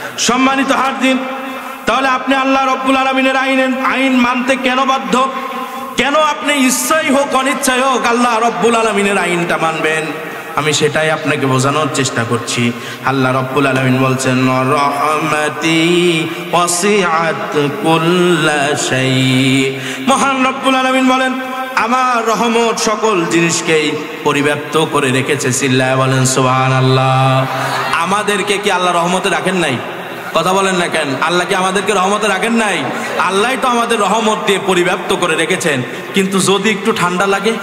সম্মানিত হাজির, তাহলে আপনি আল্লাহ রাব্বুল আলামিনের আইন মানতে কেন বাধ্য? কেন আপনি ইচ্ছাই হোক অনিচ্ছাই হোক আল্লাহ রাব্বুল আলামিনের আইনটা মানবেন? আমি সেটাই আপনাকে বোঝানোর চেষ্টা করছি। আল্লাহ রাব্বুল আলামিন বলছেন, রাহমাতি ওয়াসিআত কুল্লা শাই। মহান রাব্বুল আলামিন বলেন, আমার রহমত সকল জিনিসকেই পরিব্যাপ্ত করে রেখেছে। চিল্লায় বলেন সুবহানাল্লাহ। আমাদেরকে কি আল্লাহ রহমতে রাখেন নাই? কথা বলেন না কেন? আল্লাহ কি আমাদেরকে রহমতে রাখেন নাই? আল্লাহই তো আমাদের রহমত দিয়ে পরিব্যাপ্ত করে রেখেছেন। কিন্তু যদি একটু ঠান্ডা লাগে,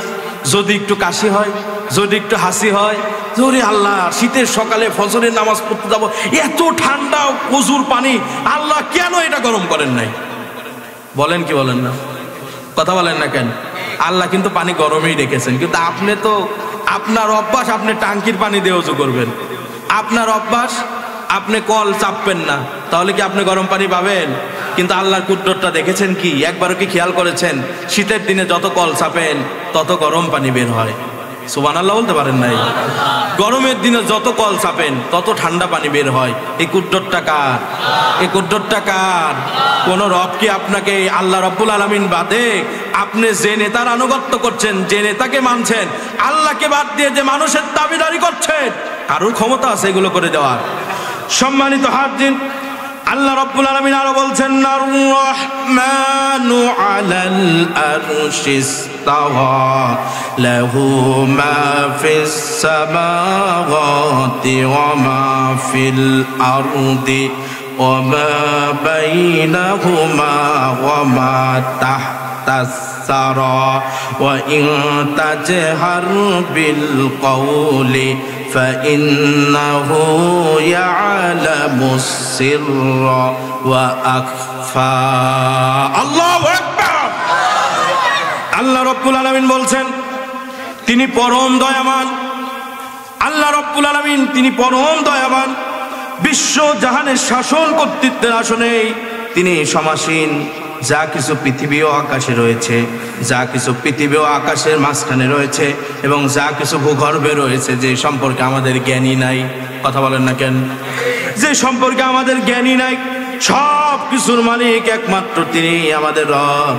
যদি একটু কাশি হয়, যদি একটু হাসি হয়, যদি আল্লাহ শীতের সকালে ফজরের নামাজ পড়তে যাবো, এত ঠান্ডা প্রচুর পানি, আল্লাহ কেন এটা গরম করেন নাই? বলেন কি বলেন না? কথা বলেন না কেন? আল্লাহ কিন্তু পানি গরমেই রেখেছেন। কিন্তু আপনি তো আপনার অভ্যাস, আপনি টাঙ্কির পানি দিয়ে ওযু করবেন। আপনার অভ্যাস, আপনি কল চাপবেন না, তাহলে কি আপনি গরম পানি পাবেন? কিন্তু আল্লাহর কুদরতটা দেখেছেন কি? একবারও কি খেয়াল করেছেন শীতের দিনে যত কল চাপেন তত গরম পানি বের হয়? সুবহানাল্লাহ বলতে পারেন নাই? গরমের দিনে যত কল চাপেন তত ঠান্ডা পানি বের হয়। এই কুদরতটা কার? এই কুদরতটা কার? কোন রব কি আপনাকে আল্লাহ রাব্বুল আলামিন বাদে আপনি যে নেতার আনুগত্য করছেন, যে নেতাকে মানছেন, আল্লাহকে বাদ দিয়ে যে মানুষের দাবিদারি করছেন, কারোর ক্ষমতা আছে এগুলো করে দেওয়ার? সম্মানিত হাজির, আল্লাহ রাব্বুল আলামিন আরো বলছেন, আর রহমানু আলাল আরশিস্তাওয়া লাহু মা ফিস সামাওয়াতি ওয়া মা ফিল আরদি ওয়া মা বাইনাহুমা ওয়া মা তাহতাস সারা ওয়া ইন তাজহার বিল কওলি فإنه يعلم السر وأخفى। আল্লাহু আকবার। আল্লাহ রাব্বুল আলামিন বলছেন তিনি পরম দয়াবান। আল্লাহ রাব্বুল আলামিন তিনি পরম দয়াবান। বিশ্ব জাহানের শাসন কর্তৃত্বের আসনে তিনি সমাসীন। যা কিছু পৃথিবী ও আকাশে রয়েছে, যা কিছু পৃথিবী ও আকাশের মাঝখানে রয়েছে এবং যা কিছু ভূগর্ভে রয়েছে, যে সম্পর্কে আমাদের জ্ঞানী নাই, কথা বলেন না কেন? যে সম্পর্কে আমাদের জ্ঞানী নাই, সব কিছুর মালিক একমাত্র তিনি আমাদের রব।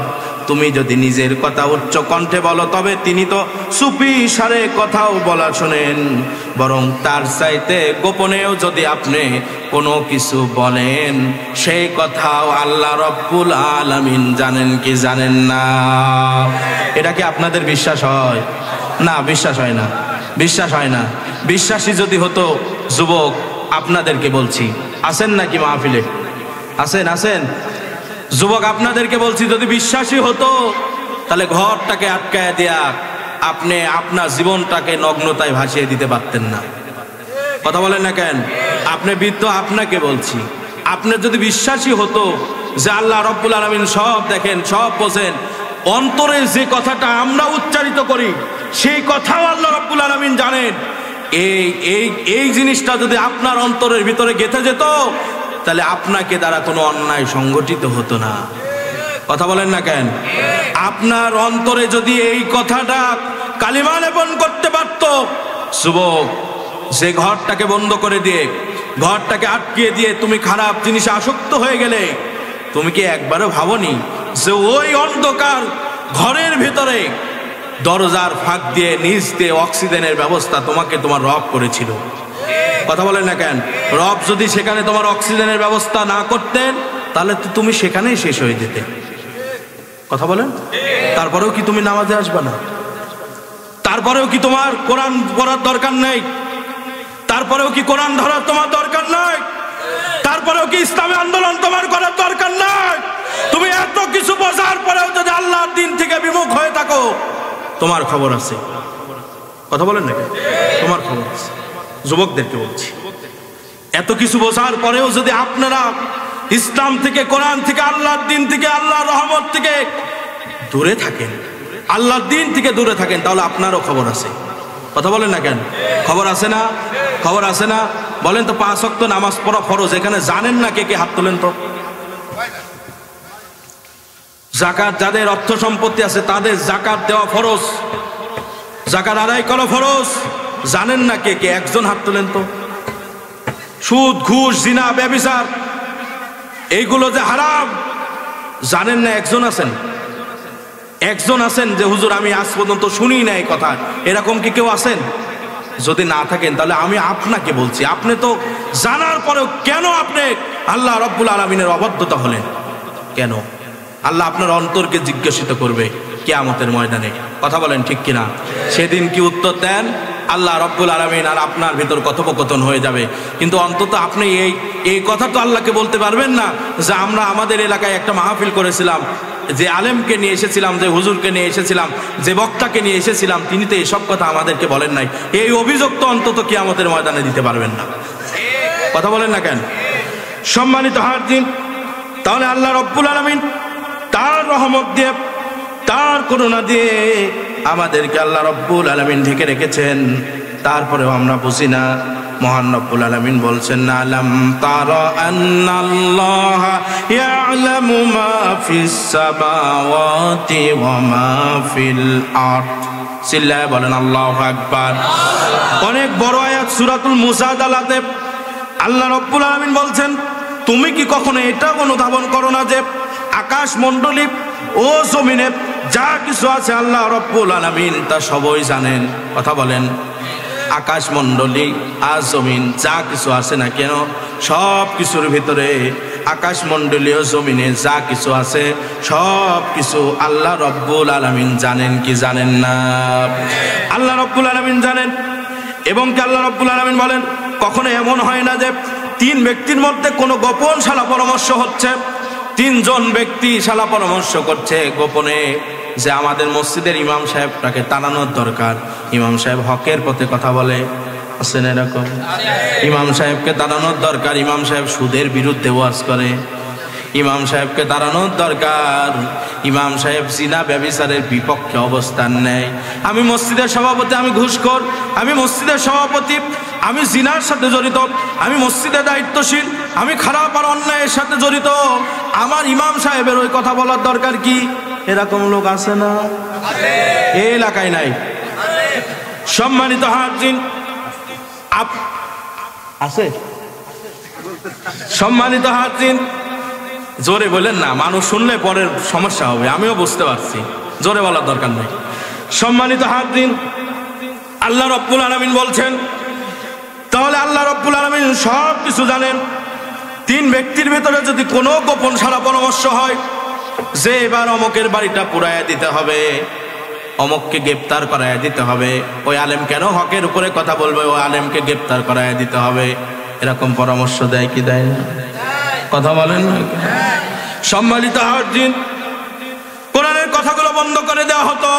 তুমি যদি নিজের কথা উচ্চ কণ্ঠে বলো তবে তিনি তো চুপি সারে কথাও বলা শোনেন। বরং তার চাইতে গোপনেও যদি আপনি কোনো কিছু বলেন সেই কথাও আল্লাহ রাব্বুল আলামিন জানেন কি জানেন না? এটা কি আপনাদের বিশ্বাস হয়? না, বিশ্বাস হয় না, বিশ্বাস হয় না। বিশ্বাসী যদি হতো, যুবক আপনাদেরকে বলছি, আছেন নাকি মাহফিলে? আছেন? আছেন যুবক, আপনাদেরকে বলছি, যদি বিশ্বাসী হতো তাহলে ঘরটাকে আটকায় দেয়া আপনি আপনার জীবনটাকে নগ্নতায় ভাসিয়ে দিতে পারতেন না। কথা বলেন না কেন? আপনি বৃদ্ধ, আপনাকে বলছি, আপনি যদি বিশ্বাসী হতো যে আল্লাহ রাব্বুল আলামিন সব দেখেন, সব বোঝেন, অন্তরে যে কথাটা আমরা উচ্চারিত করি সেই কথাও আল্লাহ রাব্বুল আলামিন জানেন, এই জিনিসটা যদি আপনার অন্তরের ভিতরে গেঁথে যেত তাহলে আপনাকে দ্বারা কোনো অন্যায় সংগঠিত হতো না। কথা বলেন না কেন? আপনার অন্তরে যদি এই কথাটা কালিমা লেপন করতে পারত, যুবক, যে ঘরটাকে বন্ধ করে দিয়ে, ঘরটাকে আটকিয়ে দিয়ে তুমি খারাপ জিনিসে আসক্ত হয়ে গেলে, তুমি কি একবারও ভাবনি যে ওই অন্ধকার ঘরের ভিতরে দরজার ফাঁক দিয়ে নিচ দিয়ে অক্সিজেনের ব্যবস্থা তোমাকে তোমার রব করেছিল? কথা বলেন না কেন? রব যদি সেখানে তোমার অক্সিজেনের ব্যবস্থা না করতেন তাহলে তো তুমি সেখানেই শেষ হয়ে যেতে। কথা বলেন? তারপরেও কি তুমি নামাজে আসবে না? তারপরেও কি তোমার কোরআন পড়ার দরকার নেই? তারপরেও কি কোরআন ধরার তোমার দরকার নাই? তারপরেও কি ইসলামী আন্দোলন তোমার করার দরকার নাই? তুমি এত কিছু বোঝার পরেও যদি আল্লাহর দিন থেকে বিমুখ হয়ে থাকো, তোমার খবর আছে। কথা বলেন না কেন? তোমার খবর আছে। যুবকদেরকে বলছি, এত কিছু বোঝার পরেও যদি আপনারা ইসলাম থেকে, কোরআন থেকে, আল্লাহর দিন থেকে, আল্লাহর রহমত থেকে দূরে থাকেন, আল্লাহর দিন থেকে দূরে থাকেন, তাহলে আপনারও খবর আছে। কথা বলেন না কেন? খবর আছে না? খবর আছে না? বলেন তো, 5 ওয়াক্ত নামাজ পড়া ফরজ, এখানে জানেন না কে কে? হাত তোলেন তো। যাকাত, যাদের অর্থ সম্পত্তি আছে তাদের যাকাত দেওয়া ফরজ, যাকাত আদায় করা ফরজ, জানেন না কে কে? একজন হাত তোলেন তো। সুদ, ঘুষ, জিনা, ব্যভিচার এইগুলো যে হারাম জানেন না? একজন আছেন যে হুজুর আমি আজ পর্যন্ত শুনি না এই কথা, এরকম কি কেউ আছেন? যদি না থাকেন তাহলে আমি আপনাকে বলছি, আপনি তো জানার পরেও কেন আপনি আল্লাহ রাব্বুল আলামিনের অবাধ্যতা হলেন? কেন? আল্লাহ আপনার অন্তরকে জিজ্ঞাসিত করবে কিয়ামতের ময়দানে। কথা বলেন ঠিক কিনা? সেদিন কি উত্তর দেন? আল্লাহ রাব্বুল আলামিন আর আপনার ভিতর কথোপকথন হয়ে যাবে। কিন্তু অন্তত আপনি এই কথা তো আল্লাহকে বলতে পারবেন না যে আমরা আমাদের এলাকায় একটা মাহফিল করেছিলাম, যে আলেমকে নিয়ে এসেছিলাম, যে হুজুরকে নিয়ে এসেছিলাম, যে বক্তাকে নিয়ে এসেছিলাম, তিনি তো এসব কথা আমাদেরকে বলেন নাই। এই অভিযোগ তো অন্তত কিয়ামতের ময়দানে দিতে পারবেন না। কথা বলেন না কেন? সম্মানিত হাজির, তাহলে আল্লাহ রাব্বুল আলামিন তার রহমত দিয়ে, তার করুণা দিয়ে আমাদেরকে আল্লাহ রাব্বুল আলামিন ঢেকে রেখেছেন, তারপরেও আমরা বুঝি না। মহান রব্বুল আলামিন বলছেন, আলাম তারা আন্নাল্লাহা ইয়ালামু মা ফিস সামাওয়াতি ওয়া মা ফিল আরদ। চিল্লায়ে বলেন আল্লাহু আকবার। অনেক বড় আয়াত সূরাতুল মুজাদালাতে আল্লাহ রাব্বুল আলামিন বলছেন, তুমি কি কখনো এটা অনুধাবন করো না যে আকাশ মণ্ডলী ও জমিনে যা কিছু আছে আল্লাহ রাব্বুল আলামিন তা সবই জানেন? কথা বলেন। আকাশ মণ্ডলী আর জমিন যা কিছু আছে না কেন, সব কিছুর ভিতরে আকাশ মণ্ডলী ও জমিনে যা কিছু আছে সব কিছু আল্লাহ রাব্বুল আলামিন জানেন কি জানেন না? আল্লাহ রাব্বুল আলামিন জানেন। এবং কি আল্লাহ রাব্বুল আলামিন বলেন, কখনো এমন হয় না যে তিন ব্যক্তির মধ্যে কোনো গোপন শালা পরামর্শ হচ্ছে, তিনজন ব্যক্তি শালা পরামর্শ করছে গোপনে যে আমাদের মসজিদের ইমাম সাহেবটাকে তাড়ানোর দরকার, ইমাম সাহেব হকের পথে কথা বলে, আছেন এরকম? ইমাম সাহেবকে তাড়ানোর দরকার, ইমাম সাহেব সুদের বিরুদ্ধে ওয়াজ করে, ইমাম সাহেবকে তাড়ানোর দরকার, ইমাম সাহেব জিনা ব্যভিচারের বিপক্ষে অবস্থান নেয়। আমি মসজিদের সভাপতি, আমি ঘুষখোর, আমি মসজিদের সভাপতি, আমি জিনার সাথে জড়িত, আমি মসজিদে দায়িত্বশীল, আমি খারাপ আর অন্যায়ের সাথে জড়িত, আমার ইমাম সাহেবের ওই কথা বলার দরকার কি? এরকম লোক আছে না? এই এলাকায় নাই। সম্মানিত হাজির, আছে? সম্মানিত হাজির, জোরে বলেন না, মানুষ শুনলে পরের সমস্যা হবে, আমিও বুঝতে পারছি, জোরে বলার দরকার নেই। সম্মানিত হাজির, আল্লাহ রাব্বুল আলামিন বলছেন, তাহলে আল্লাহ রাব্বুল আলামিন সব কিছু জানেন। তিন ব্যক্তির ভিতরে যদি কোনো গোপন সারা পরামর্শ হয় যে এবার অমকের বাড়িটা পুরাইয়া দিতে হবে, অমককে গ্রেপ্তার করাইয়া দিতে হবে, ওই আলেম কেন হকের উপরে কথা বলবে, ওই আলেমকে গ্রেপ্তার করাইয়া দিতে হবে, এরকম পরামর্শ দেয় কি দেয় না? কথা বলেন না? সম্মানিত হাজির, কোরআনের কথাগুলো বন্ধ করে দেওয়া হতো,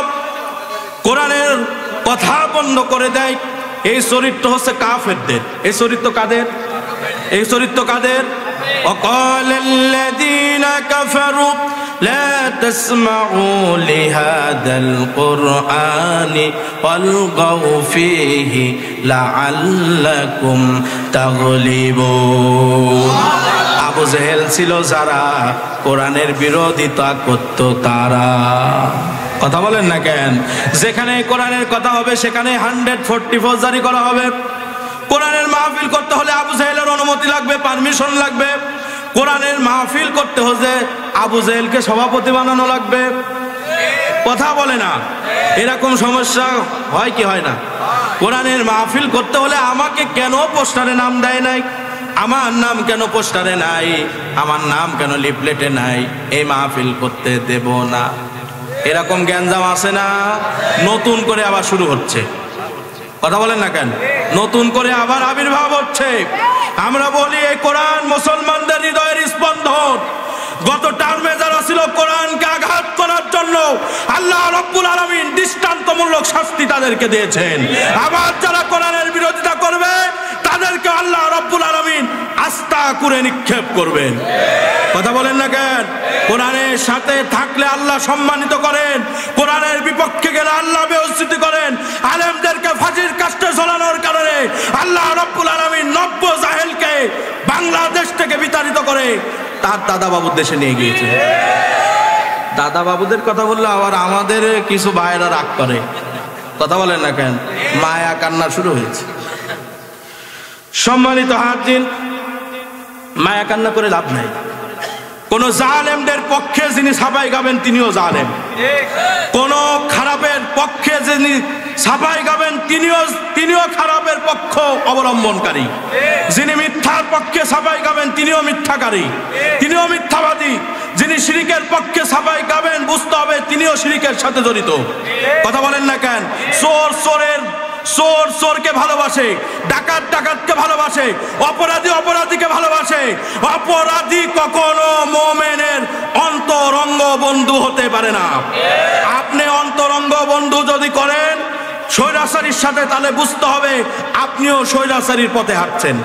কোরআনের কথা বন্ধ করে দেয়। এই চরিত্র হচ্ছে কাফেরদের। এই চরিত্র কাদের? এই চরিত্র কাদের? وقال الذين كفروا لا تسمعوا لهذا القرآن والغوا فيه لعلكم تغلبون। আবু জেহেল ছিল যারা কোরআনের বিরোধিতা করত তারা। কথা বলেন না কেন? যেখানে কোরআনের কথা হবে সেখানে 144 জারি করা হবে। কোরআনের মাহফিল করতে হলে আবু জেহেলের অনুমতি লাগবে, পারমিশন লাগবে। কোরআনের মাহফিল করতে হলে আবু জেহেলকে সভাপতি বানানো লাগবে। কথা বলে না? এরকম সমস্যা হয় কি হয় না? কোরআনের মাহফিল করতে হলে আমাকে কেন পোস্টারে নাম দেয় নাই, আমার নাম কেন পোস্টারে নাই, আমার নাম কেন লিফলেটে নাই, এই মাহফিল করতে দেব না। এরকম গ্যাঞ্জাম আছে না? নতুন করে আবার শুরু হচ্ছে। কথা বলেন না কেন? নতুন করে আবার আবির্ভাব হচ্ছে। আমরা বলি এই কোরআন মুসলমানদের হৃদয়ের স্পন্দন। গত টার্মে যারা ছিল কোরআনকে আঘাত করার জন্য আল্লাহ রাব্বুল আলামিন দৃষ্টান্তমূলক শাস্তি তাদেরকে দিয়েছেন। আবার যারা কোরআনের বিরোধিতা করবে তাদেরকে আল্লাহ রাব্বুল আলামিন আস্থা করে নিক্ষেপ করবেন। কথা বলেন না কেন? কোরআনের সাথে থাকলে আল্লাহ সম্মানিত করেন, কোরআনের বিপক্ষে গেলে আল্লাহ বেইজ্জতি করেন। আলেমদেরকে ফাঁসির কাস্টে ঝোলানোর কারণে আল্লাহ রাব্বুল আলামিন 90 জাহেলকে বাংলাদেশ থেকে বিতাড়িত করে তার দাদা বাবুর দেশে নিয়ে গিয়েছে। দাদা বাবুদের কথা বললে আবার আমাদের কিছু ভাইয়েরা রাগ করে। কথা বলেন না কেন? মায়া কান্না শুরু হয়েছে। সম্মানিত হাজির, মায়া কান্না করে লাভ নাই। কোন জালেমদের পক্ষে যিনি সাফাই গাবেন তিনিও জালেম, কোন খারাপের পক্ষে যিনি সাফাই গাবেন তিনিও খারাপের পক্ষ অবলম্বনকারী, যিনি মিথ্যার পক্ষে সাফাই গাবেন তিনিও মিথ্যাকারী, তিনিও মিথ্যাবাদী, যিনি শিরিকের পক্ষে সাফাই গাবেন বুঝতে হবে তিনিও শিরিকের সাথে জড়িত। কথা বলেন না কেন? চোর চোরকে ভালোবাসে, ডাকাত ডাকাতকে ভালোবাসে, অপরাধী অপরাধীকে ভালোবাসে। অপরাধী কখনো মুমিনের অন্তরঙ্গ বন্ধু হতে পারে না। আপনি অন্তরঙ্গ বন্ধু যদি করেন স্বৈরাচারীর সাথে, তাহলে বুঝতে হবে আপনিও স্বৈরাচারীর পথে হাঁটছেন।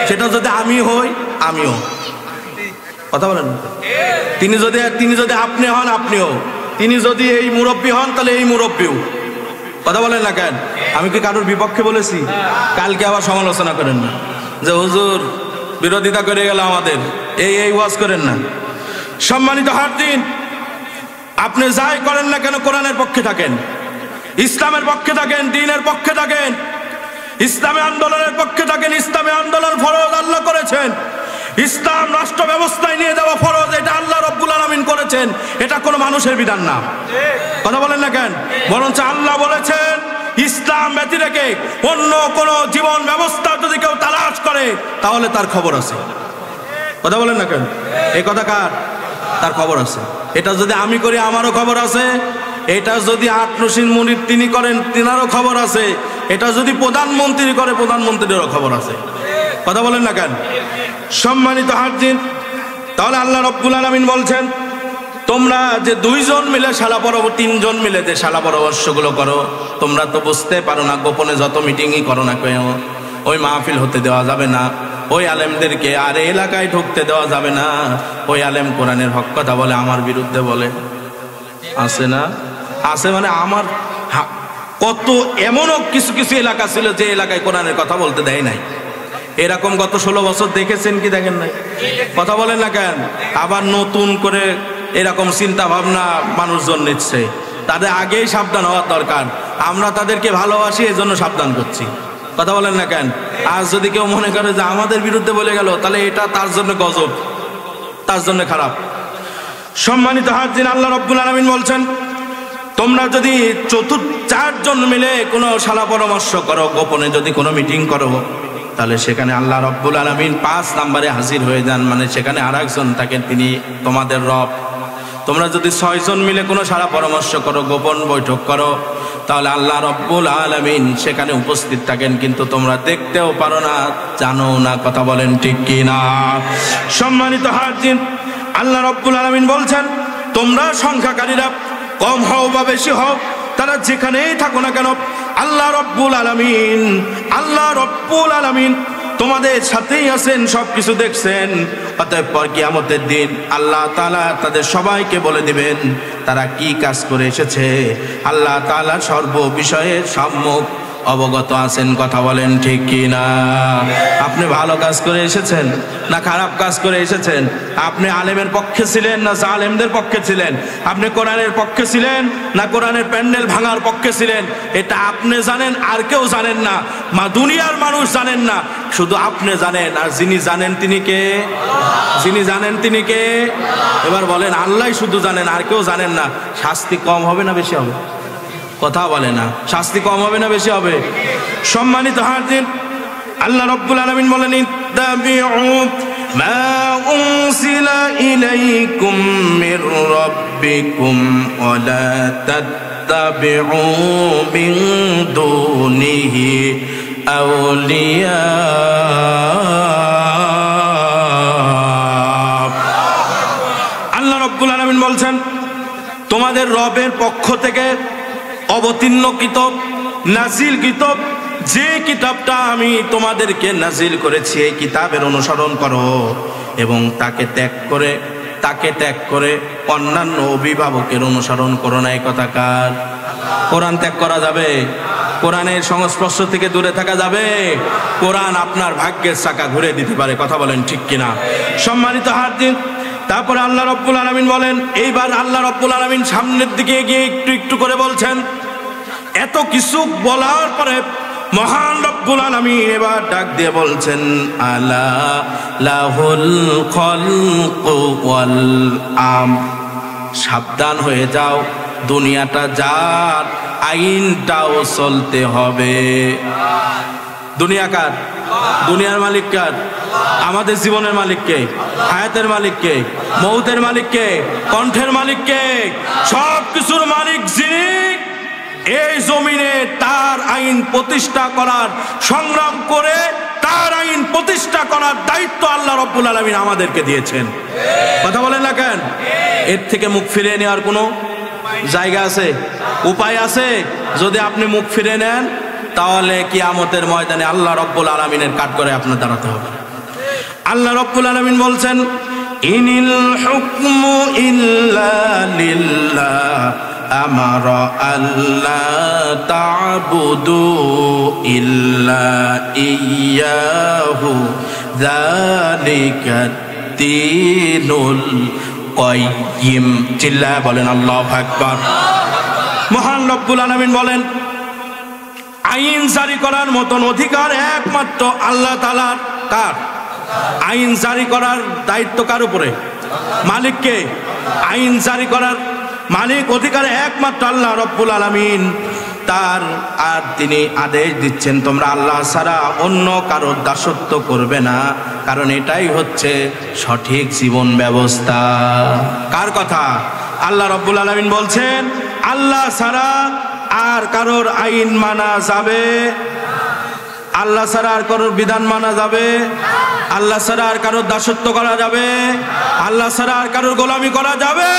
সেটা যদি আমি হই, আমিও। কথা বলেন, তিনি যদি আপনি হন, আপনিও। তিনি যদি এই মুরব্বী হন, তাহলে এই মুরব্বীও। কথা বলেন না কেন? আমি কি কারোর বিপক্ষে বলেছি? কালকে আবার সমালোচনা করেন না যে হুজুর বিরোধিতা করে গেল আমাদের, এই ওয়াজ করেন না। সম্মানিত হাজির, আপনি যাই করেন না কেন কোরআনের পক্ষে থাকেন, ইসলামের পক্ষে থাকেন, দ্বীনের পক্ষে থাকেন, ইসলামী আন্দোলনের পক্ষে থাকেন। ইসলামী আন্দোলন ফরজ আল্লাহ করেছেন, ইসলাম রাষ্ট্র ব্যবস্থায় নিয়ে যাওয়া ফরজ, এটা আল্লাহ রাব্বুল আলামিন করেছেন, এটা কোনো মানুষের বিধান না। কথা বলেন না কেন? বরঞ্চ আল্লাহ বলেছেন ইসলাম ব্যতি রেখে অন্য কোন জীবন ব্যবস্থা যদি কেউ তালাশ করে তাহলে তার খবর আছে। কথা বলেন না কেন? এই কথা কার? তার খবর আছে। এটা যদি আমি করি আমারও খবর আছে, এটা যদি আটনসিন মুনির তিনি করেন তিনারও খবর আছে, এটা যদি প্রধানমন্ত্রী করে প্রধানমন্ত্রীরও খবর আছে। কথা বলেন না কেন? সম্মানিত হাজির, তাহলে আল্লাহ রাব্বুল আলামিন বলছেন তোমরা যে দুইজন মিলে শালা পরব, তিনজন মিলে যে শালা পরামর্শগুলো করো, তোমরা তো বুঝতে পারো না, গোপনে যত মিটিংই করো না কেন ওই মাহফিল হতে দেওয়া যাবে না, ওই আলেমদেরকে আর এলাকায় ঢুকতে দেওয়া যাবে না। ওই আলেম কোরআনের হক কথা বলে, আমার বিরুদ্ধে বলে, আছে না? আছে মানে আমার কত এমনও কিছু কিছু এলাকা ছিল যে এলাকায় কোরআনের কথা বলতে দেয় নাই। এরকম গত 16 বছর দেখেছেন কি দেখেন নাই? কথা বলেন না কেন? আবার নতুন করে এরকম চিন্তা ভাবনা মানুষজন নিচ্ছে, তাদের আগেই সাবধান হওয়ার দরকার। আমরা তাদেরকে ভালোবাসি, এজন্য সাবধান করছি। কথা বলেন না কেন? আজ যদি কেউ মনে করে যে আমাদের বিরুদ্ধে বলে গেল, তাহলে এটা তার জন্য গজব, তার জন্য খারাপ। সম্মানিত হাজির, আল্লাহ রাব্বুল আলামিন বলছেন তোমরা যদি 4জন মিলে কোনো শালা পরামর্শ করো, গোপনে যদি কোনো মিটিং করো, তাহলে সেখানে আল্লাহ রাব্বুল আলামিন 5 নম্বরে হাজির হয়ে যান, মানে সেখানে আরেকজন থাকেন, তিনি তোমাদের রব। তোমরা যদি 6 জন মিলে কোনো শালা পরামর্শ করো, গোপন বৈঠক করো, তাহলে আল্লাহ রাব্বুল আলামিন সেখানে উপস্থিত থাকেন, কিন্তু তোমরা দেখতেও পারো না, জানো না। কথা বলেন ঠিক কি না? সম্মানিত হাজির, আল্লাহ রাব্বুল আলামিন বলছেন তোমরা সংখ্যাকারীরা কম হও বা বেশি হও, তারা যেখানেই থাকো না কেন, আল্লাহ রাব্বুল আলামিন তোমাদের সাথেই আছেন, সবকিছু দেখছেন। অতঃপর পর কিয়ামতের দিন আল্লাহ তাআলা তাদের সবাইকে বলে দিবেন তারা কি কাজ করে এসেছে। আল্লাহ তাআলা সর্ব বিষয়ে সম্মুখ অবগত আছেন। কথা বলেন ঠিক কি না? আপনি ভালো কাজ করে এসেছেন না খারাপ কাজ করে এসেছেন? আপনি আলেমের পক্ষে ছিলেন না জালেমদের পক্ষে ছিলেন? আপনি কোরআনের পক্ষে ছিলেন না কোরআনের প্যান্ডেল ভাঙার পক্ষে ছিলেন? এটা আপনি জানেন, আর কেউ জানেন না, দুনিয়ার মানুষ জানেন না, শুধু আপনি জানেন। আর যিনি জানেন তিনি কে? যিনি জানেন তিনি কে? এবার বলেন, আল্লাহ শুধু জানেন, আর কেউ জানেন না। শাস্তি কম হবে না বেশি হবে? কথা বলে না। শাস্তি কম হবে না বেশি হবে? সম্মানিত হাজির, আল্লাহ রাব্বুল আলামিন বলেন ইত্তাবিউ মা উনসিলা ইলাইকুম মির রাব্বিকুম ওয়া লা তাত্তাবিউ মিন দুনিহি আউলিয়া। আল্লাহ রাব্বুল আলামিন বলছেন তোমাদের রবের পক্ষ থেকে অবতীর্ণ কিতাব, নাজিল কিতাব, যে কিতাবটা আমি তোমাদেরকে নাজিল করেছি, এই কিতাবের অনুসরণ করো এবং তাকে ত্যাগ করে অন্যান্য অভিভাবকের অনুসরণ করো না। এই কথা কার? কোরআন ত্যাগ করা যাবে? কোরআনের সংস্পর্শ থেকে দূরে থাকা যাবে? কোরআন আপনার ভাগ্যের চাকা ঘুরে দিতে পারে। কথা বলেন ঠিক কিনা? সম্মানিত হাজির, তারপরে আল্লাহ রাব্বুল আলামিন বলেন, এইবার আল্লাহ রাব্বুল আলামিন সামনের দিকে এগিয়ে একটু একটু করে বলছেন, এত কিছু বলার পরে মহান রব্বুল আলামিন এবার ডাক দিয়ে বলছেন আলা লাহুল খালকু ওয়াল আমর, সাবধান হয়ে যাও, দুনিয়াটা যার, আইনটাও চলতে হবে। দুনিয়া কার? দুনিয়ার মালিক কার? আমাদের জীবনের মালিক কে? হায়াতের মালিক কে? মৌতের মালিক কে? কণ্ঠের মালিক কে? সব কিছুর মালিক যিনি, এই জমিনে তার আইন প্রতিষ্ঠা করার, সংগ্রাম করে তার আইন প্রতিষ্ঠা করার দায়িত্ব আল্লাহ রাব্বুল আলামিন আমাদেরকে দিয়েছেন। কথা বলেন না কেন? এর থেকে মুখ ফিরিয়ে নেওয়ার কোনো জায়গা আছে? উপায় আছে? যদি আপনি মুখ ফিরে নেন তাহলে কিয়ামতের ময়দানে আল্লাহ রাব্বুল আলামিনের কাঠগড়ায় আপনার দাঁড়াতে হবে। আল্লাহ রাব্বুল আলামিন বলছেন ইনিল হুকমু ইল্লা লিল্লাহ আমারা আল্লা তা'বুদু ইল্লা ইয়্যাহু যালিকাদ দীনুল কাইয়্যিম। চিল্লায় বলেন আল্লাহু আকবার। মহান রব্বুল আলামিন বলেন আইন জারি করার মতন অধিকার একমাত্র আল্লাহ তাআলার। কার? আইন জারি করার দায়িত্ব কার উপরে? মালিককে। আইন জারি করার মালিক, অধিকার একমাত্র আল্লাহ রব্বুল আলামিন তার। আর তিনি আদেশ দিচ্ছেন তোমরা আল্লাহ ছাড়া অন্য কারোর দাসত্ব করবে না, কারণ এটাই হচ্ছে সঠিক জীবন ব্যবস্থা। কার কথা? আল্লাহ রব্বুল আলামিন বলছেন আল্লাহ ছাড়া আর কারোর আইন মানা যাবে? আল্লাহ ছাড়া আর কারোর বিধান মানা যাবে? আল্লাহ ছাড়া আর কারোর দাসত্ব করা যাবে? আল্লাহ ছাড়া আর কারোর গোলামি করা যাবে?